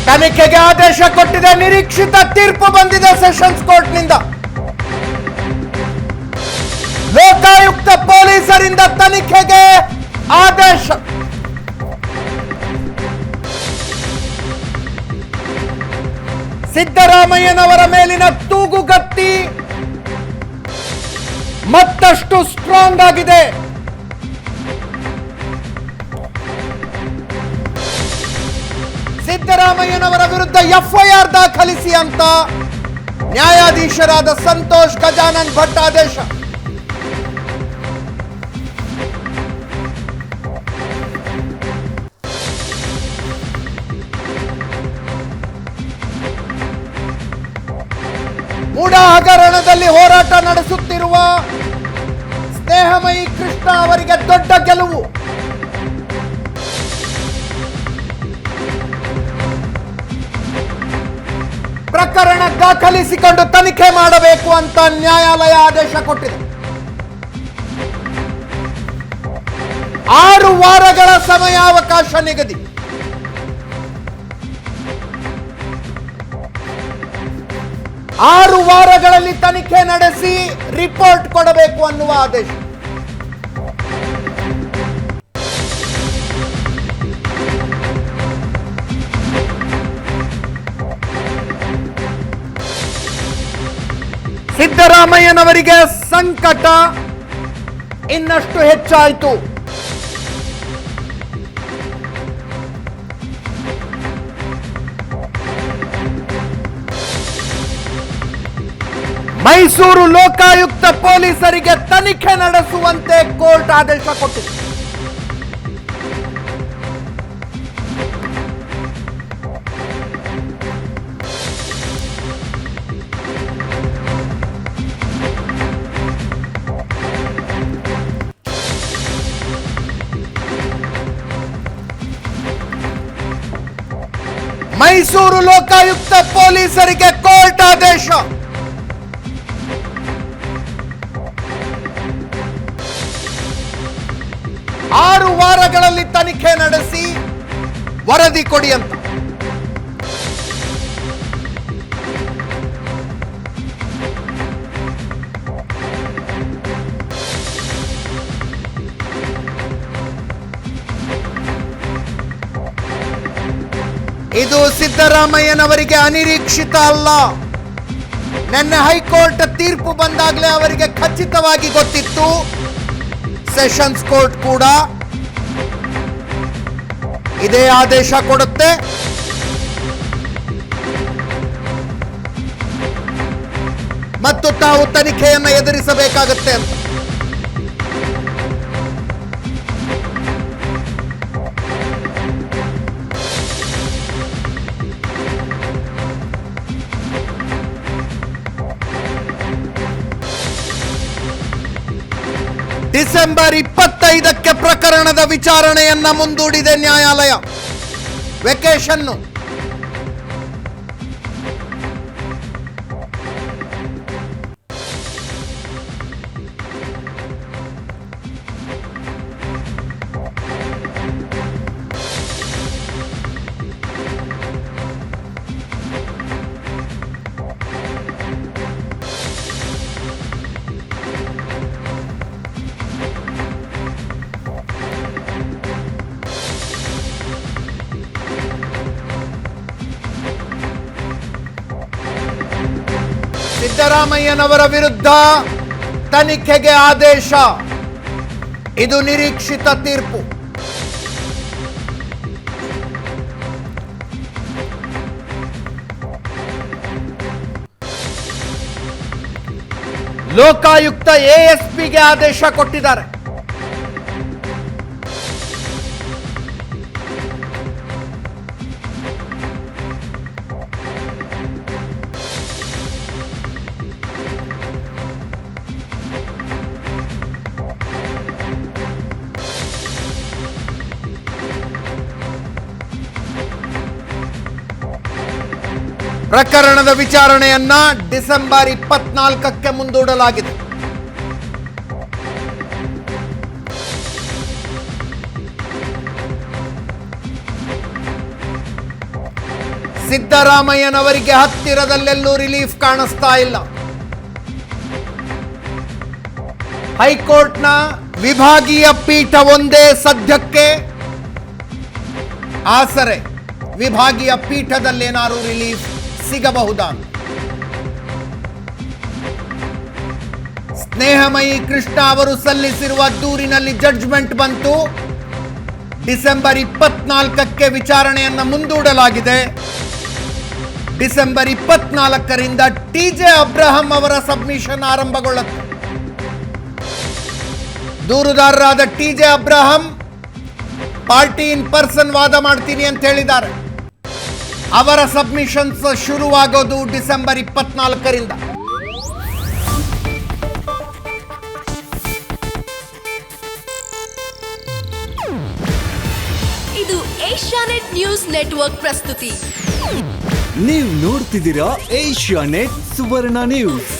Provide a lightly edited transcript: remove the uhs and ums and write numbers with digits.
ತನಿಖೆಗೆ ಆದೇಶ ಕೊಟ್ಟಿದೆ. ನಿರೀಕ್ಷಿತ ತೀರ್ಪು ಬಂದಿದೆ ಸೆಷನ್ಸ್ ಕೋರ್ಟ್ನಿಂದ. ಲೋಕಾಯುಕ್ತ ಪೊಲೀಸರಿಂದ ತನಿಖೆಗೆ ಆದೇಶ. ಸಿದ್ದರಾಮಯ್ಯನವರ ಮೇಲಿನ ತೂಗುಗತ್ತಿ ಮತ್ತಷ್ಟು ಸ್ಟ್ರಾಂಗ್ ಆಗಿದೆ. ಸಿದ್ದರಾಮಯ್ಯನವರ ವಿರುದ್ಧ ಎಫ್ಐಆರ್ ದಾಖಲಿಸಿ ಅಂತ ನ್ಯಾಯಾಧೀಶರಾದ ಸಂತೋಷ್ ಗಜಾನನ್ ಭಟ್ ಆದೇಶ. ಮೂಡ ಹಗರಣದಲ್ಲಿ ಹೋರಾಟ ನಡೆಸುತ್ತಿರುವ ಸ್ನೇಹಮಯಿ ಕೃಷ್ಣ ಅವರಿಗೆ ದೊಡ್ಡ ಗೆಲುವು. ಪ್ರಕರಣ ದಾಖಲಿಸಿಕೊಂಡು ತನಿಖೆ ಮಾಡಬೇಕು ಅಂತ ನ್ಯಾಯಾಲಯ ಆದೇಶ ಕೊಟ್ಟಿದೆ. 6 ವಾರಗಳ ಸಮಯಾವಕಾಶ ನಿಗದಿ. ಆರು ವಾರಗಳಲ್ಲಿ ತನಿಖೆ ನಡೆಸಿ ರಿಪೋರ್ಟ್ ಕೊಡಬೇಕು ಅನ್ನುವ ಆದೇಶ. ಸಿದ್ದರಾಮಯ್ಯನವರಿಗೆ ಸಂಕಟ ಇನ್ನಷ್ಟು ಹೆಚ್ಚಾಯಿತು. ಮೈಸೂರು ಲೋಕಾಯುಕ್ತ ಪೊಲೀಸರಿಗೆ ತನಿಖೆ ನಡೆಸುವಂತೆ ಕೋರ್ಟ್ ಆದೇಶ ಕೊಟ್ಟಿದೆ. ಮೈಸೂರು ಲೋಕಾಯುಕ್ತ ಪೊಲೀಸರಿಗೆ ಕೋರ್ಟ್ ಆದೇಶ. ಆರು ವಾರಗಳಲ್ಲಿ ತನಿಖೆ ನಡೆಸಿ ವರದಿ ಕೊಡಿ ಅಂತ. ಇದು ಸಿದ್ದರಾಮಯ್ಯನವರಿಗೆ ಅನಿರೀಕ್ಷಿತ ಅಲ್ಲ. ನಿನ್ನೆ ಹೈಕೋರ್ಟ್ ತೀರ್ಪು ಬಂದಾಗಲೇ ಅವರಿಗೆ ಖಚಿತವಾಗಿ ಗೊತ್ತಿತ್ತು. ಸೆಷನ್ಸ್ ಕೋರ್ಟ್ ಕೂಡ ಇದೇ ಆದೇಶ ಕೊಡುತ್ತೆ. ಮತ್ತು ತಾವು ತನಿಖೆಯನ್ನು ಎದುರಿಸಬೇಕಾಗುತ್ತೆ ಅಂತ. ಡಿಸೆಂಬರ್ 25ಕ್ಕೆ ಪ್ರಕರಣದ ವಿಚಾರಣೆಯನ್ನ ಮುಂದೂಡಿದೆ ನ್ಯಾಯಾಲಯ. ವೆಕೇಷನ್ ಸಿದ್ದರಾಮಯ್ಯನವರ ವಿರುದ್ಧ ತನಿಖೆಗೆ ಆದೇಶ. ಇದು ನಿರೀಕ್ಷಿತ ತೀರ್ಪು. ಲೋಕಾಯುಕ್ತ ಎಎಸ್ಪಿಗೆ ಆದೇಶ ಕೊಟ್ಟಿದ್ದಾರೆ. ಪ್ರಕರಣದ ವಿಚಾರಣೆಯನ್ನ ಡಿಸೆಂಬರ್ 24ಕ್ಕೆ ಮುಂದೂಡಲಾಗಿದೆ. ಸಿದ್ದರಾಮಯ್ಯನವರಿಗೆ ಹತ್ತಿರದಲ್ಲೆಲ್ಲೂ ರಿಲೀಫ್ ಕಾಣಿಸ್ತಾ ಇಲ್ಲ. ಹೈಕೋರ್ಟ್ನ ವಿಭಾಗೀಯ ಪೀಠ ಒಂದೇ ಸದ್ಯಕ್ಕೆ ಆಸರೆ. ವಿಭಾಗೀಯ ಪೀಠದಲ್ಲೇನಾದರೂ ರಿಲೀಫ್ ಸಿಗಬಹುದಾ? ಸ್ನೇಹಮಯಿ ಕೃಷ್ಣ ಅವರು ಸಲ್ಲಿಸಿರುವ ದೂರಿನಲ್ಲಿ ಜಡ್ಜ್ಮೆಂಟ್ ಬಂತು. ಡಿಸೆಂಬರ್ 24ಕ್ಕೆ ವಿಚಾರಣೆಯನ್ನು ಮುಂದೂಡಲಾಗಿದೆ. ಡಿಸೆಂಬರ್ 24ರಿಂದ ಟಿಜೆ ಅಬ್ರಹಂ ಅವರ ಸಬ್ಮಿಷನ್ ಆರಂಭಗೊಳ್ಳುತ್ತೆ. ದೂರುದಾರರಾದ TJ Abraham party in person ವಾದ ಮಾಡ್ತೀನಿ ಅಂತ ಹೇಳಿದ್ದಾರೆ. ಅವರ ಸಬ್ಮಿಷನ್ಸ್ ಶುರುವಾಗೋದು ಡಿಸೆಂಬರ್ 24ರಿಂದ. ಇದು ಏಷ್ಯಾನೆಟ್ ನ್ಯೂಸ್ ನೆಟ್ವರ್ಕ್ ಪ್ರಸ್ತುತಿ. ನೀವು ನೋಡ್ತಿದ್ದೀರಾ ಏಷ್ಯಾನೆಟ್ ಸುವರ್ಣ ನ್ಯೂಸ್.